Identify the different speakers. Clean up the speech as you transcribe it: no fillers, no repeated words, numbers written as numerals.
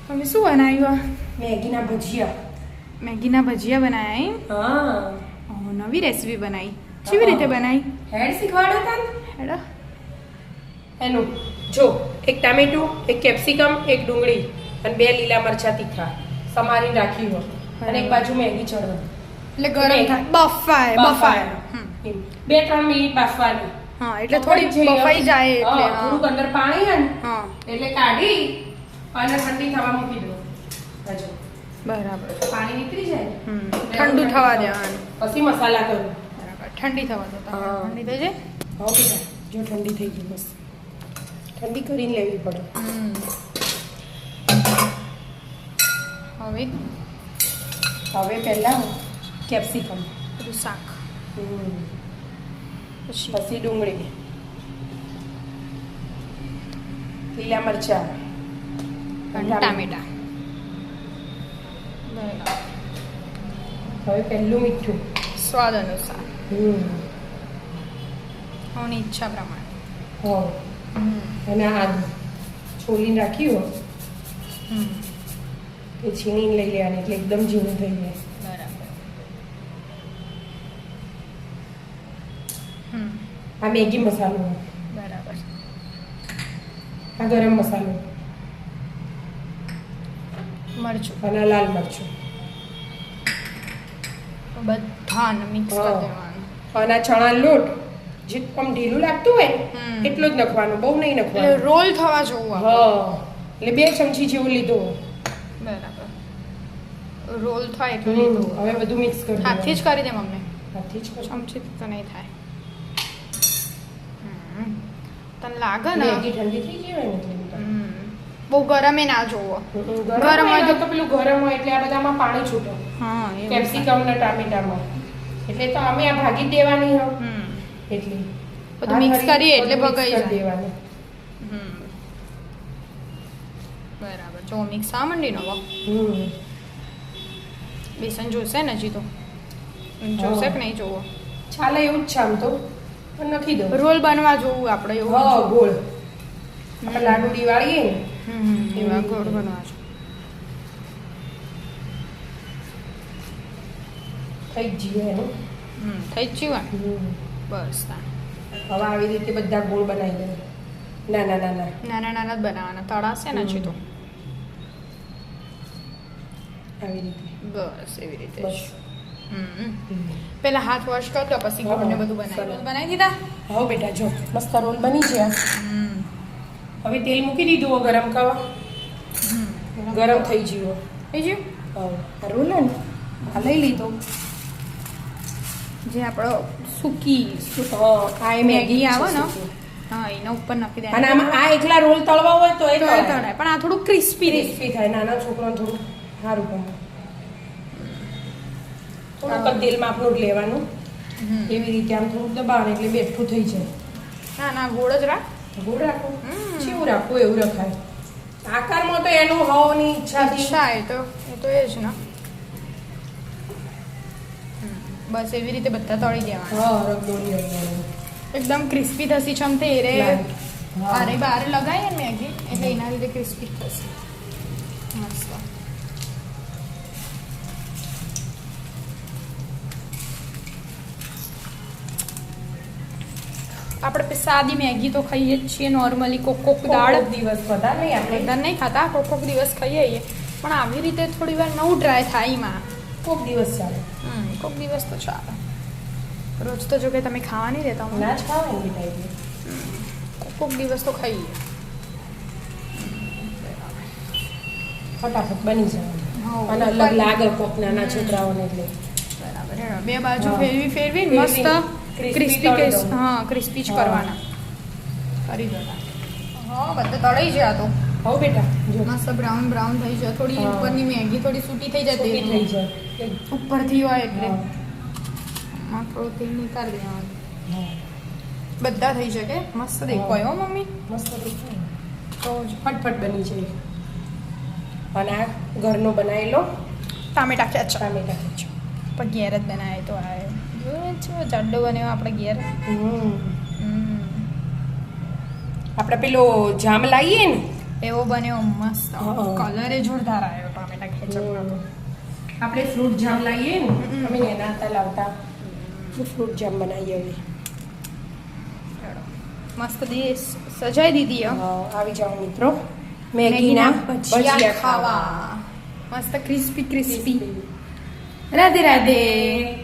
Speaker 1: તમે શું બનાવ્યું?
Speaker 2: મેગીના ભજીયા.
Speaker 1: મેગીના ભજીયા બનાવ્યા એમ?
Speaker 2: હા.
Speaker 1: નવી રેસીપી બનાવી. કેવી રીતે બનાવી?
Speaker 2: હેડ શીખવાડો તને.
Speaker 1: હેડો.
Speaker 2: એનું જો એક ટામેટું, એક કેપ્સિકમ, એક ડુંગળી અને 2 લીલા મરચા તીખા સમારી રાખી હોય અને એક બાજુ મેગી ચડવા
Speaker 1: એટલે ગરમ થાય બફાય.
Speaker 2: 2-3 મિનિટ બાફવાની.
Speaker 1: હા એટલે થોડી બફાઈ જાય એટલે
Speaker 2: થોડુંક અંદર પાણી હે ને
Speaker 1: હા
Speaker 2: એટલે કાઢી અને ઠંડી થવા મૂકી દો. હજુ
Speaker 1: બરાબર.
Speaker 2: પાણી નીકળી જાય
Speaker 1: ઠંડુ થવા દેવાનું.
Speaker 2: પછી મસાલા કરો.
Speaker 1: બરાબર. ઠંડી થવા દો. ઠંડી થઈ જાય.
Speaker 2: હા બેટા જો ઠંડી થઈ ગઈ બસ ઠંડી કરીને લેવી પડે. હવે પહેલા કેપ્સિકમ,
Speaker 1: બધું શાક,
Speaker 2: પછી ડુંગળી, લીલા મરચા,
Speaker 1: ટામેટા.
Speaker 2: હવે પહેલું મીઠું
Speaker 1: સ્વાદ અનુસાર. ની ઈચ્છા પ્રમાણે.
Speaker 2: અને આદુ છોલીને રાખ્યું હોય એ છીણીને લઈ લેવાની એટલે એકદમ ઝીણું થઈ જાય.
Speaker 1: બરાબર.
Speaker 2: આ મેગી મસાલો,
Speaker 1: બરાબર.
Speaker 2: આ ગરમ મસાલો,
Speaker 1: મરચું
Speaker 2: અને લાલ મરચું
Speaker 1: બધાને મિક્સ કરી દેવાનું.
Speaker 2: અને આ ચણા લોટ જે આમ ઢીલું લાગતું હોય એટલું જ નાખવાનું, બહુ નહીં
Speaker 1: એટલે
Speaker 2: નાખવાનું.
Speaker 1: રોલ થવા જોવું.
Speaker 2: હા એટલે 2 ચમચી જેવું લીધું.
Speaker 1: બરાબર. રોલ થાય એટલું લીધું.
Speaker 2: હવે બધું મિક્સ કરી
Speaker 1: હાથથી જ કરી દે મમ્મી.
Speaker 2: હાથથી જ કરો.
Speaker 1: ચમચી તો નહીં થાય. તને લાગે ને
Speaker 2: મેગી ઠંડી થઈ ગઈ હોય ને એટલે
Speaker 1: બહુ ગરમે ના જોવો.
Speaker 2: ગરમ હોય તો પેલું ગરમ હોય એટલે આ બધામાં પાણી છૂટે.
Speaker 1: હા
Speaker 2: કેપ્સિકમ ને ટામેટામાં એટલે તો અમે આ ભાગી જ દેવાની હો એટલે
Speaker 1: બધું મિક્સ કરીએ એટલે ભગાઈ જાય.
Speaker 2: દેવાનું.
Speaker 1: બરાબર. જો મિક્સ આ મંડી નો બેસન જોશે ને હજી તો જોશે કે નહીં જોવો?
Speaker 2: ચાલે એવું જ છે આમ તો પણ નાખી દો.
Speaker 1: રોલ બનવા જોવું આપણે એવું.
Speaker 2: હા ગોળ આપણે લાડુડી વાળીએ ને
Speaker 1: એવા ગોળ બનવા જો.
Speaker 2: થઈ જ જીવે એનું.
Speaker 1: થઈ જ જીવા. બસ
Speaker 2: હવે આવી રીતે બધા ગોળ બનાવી દે. નાના નાના
Speaker 1: નાના નાના જ બનાવવાના. તળાશે ને હજી તો
Speaker 2: આવી રીતે.
Speaker 1: બસ એવી રીતે
Speaker 2: બસ.
Speaker 1: પેલા હાથ વોશ કર દો પછી ગોળને બધું બનાવી દીધા.
Speaker 2: હા બેટા જો મસ્ત રોલ બની છે. હવે તેલ મૂકી દીધું ગરમ કરવા. ગરમ થઈ ગયું.
Speaker 1: થઈ ગયું.
Speaker 2: આ રોલ ને આ લઈ લીધો
Speaker 1: જે આપણો સૂકી
Speaker 2: આ મેગી
Speaker 1: આવે ને હા એના ઉપર નાખી દે.
Speaker 2: અને આમાં આ એકલા રોલ તળવા હોય તો એ
Speaker 1: તળાય પણ આ થોડું ક્રિસ્પી
Speaker 2: થાય. નાના છોકરાને થોડું સારું ગમે. થોડુંક તેલમાં આપણું જ લેવાનું એવી રીતે આમ થોડુંક દબાવે એટલે બેઠું થઈ જાય.
Speaker 1: ના ના ગોળ જ રાખ.
Speaker 2: ગોળ રાખવું કેવું રાખવું એવું રખાય. આકારમાં તો એનું હોવાની ઈચ્છા
Speaker 1: એ તો એ જ ને. બસ એવી રીતે બધા તળી દેવાના. એકદમ ક્રિસ્પી થશે ચમતે રે અરે બારે લગાવીએ ને મેગી એટલે એના લીધે ક્રિસ્પી થશે મસ્ત. આપણે સાદી મેગી તો ખાઈએ જ છીએ નોર્મલી. કોક દાળ
Speaker 2: દિવસ બધા નહીં આપણે
Speaker 1: બધા નહીં ખાતા. કોક દિવસ ખાઈએ પણ આવી રીતે થોડી વાર નવું ટ્રાય થાય એમાં.
Speaker 2: કોક દિવસ ચાલે.
Speaker 1: કોક દિવસ તો ચાલે. રોજ તો જો કે તમે ખાવા નહીં દેતા
Speaker 2: ના જ ખાવ એવી ટાઈપ.
Speaker 1: કોક દિવસ તો ખાઈએ.
Speaker 2: ફટાફટ બની જાય અને અલગ લાગે કોક નાના છોકરાઓને એટલે.
Speaker 1: બરાબર. બે બાજુ ફેરવી મસ્ત ક્રિસ્પી હા ક્રિસ્પી જ કરવાના. કરી દો. હા બધા તળાઈ જાય તો.
Speaker 2: હો બેટા જો
Speaker 1: મસ્ત બ્રાઉન થઈ જાય. થોડી ઉપરની મેગી થોડી સૂટી થઈ જાય.
Speaker 2: થઈ જાય
Speaker 1: ઉપરથી હોય એટલે થોડું તેલ નીકાળી દેવાનું. બધા થઈ શકે. મસ્ત દેખાય હો મમ્મી.
Speaker 2: મસ્ત દેખાય તો ફટફટ બની જાય. અને આ ઘરનો બનાવેલો
Speaker 1: ટામેટા કેચઅપ.
Speaker 2: પણ
Speaker 1: ઘેર જ બનાવે તો આ જાડો બન્યો આપણે ઘેર.
Speaker 2: આપણે પેલો જામ લાવીએ ને
Speaker 1: એવો બન્યો મસ્ત
Speaker 2: હા.
Speaker 1: કલર એ જોરદાર આવ્યો ટોમેટા કેચઅપનો.
Speaker 2: આપણે ફ્રૂટ જામ લાવીએ ને અમે એના હતા લાવતા ફ્રૂટ જામ બનાવીએ હવે.
Speaker 1: મસ્ત ડીશ સજાઈ દીધી હો.
Speaker 2: આવી જાઓ મિત્રો મેગીના ભજીયા ખાવા.
Speaker 1: મસ્ત ક્રિસ્પી ક્રિસ્પી. રાધે રાધે.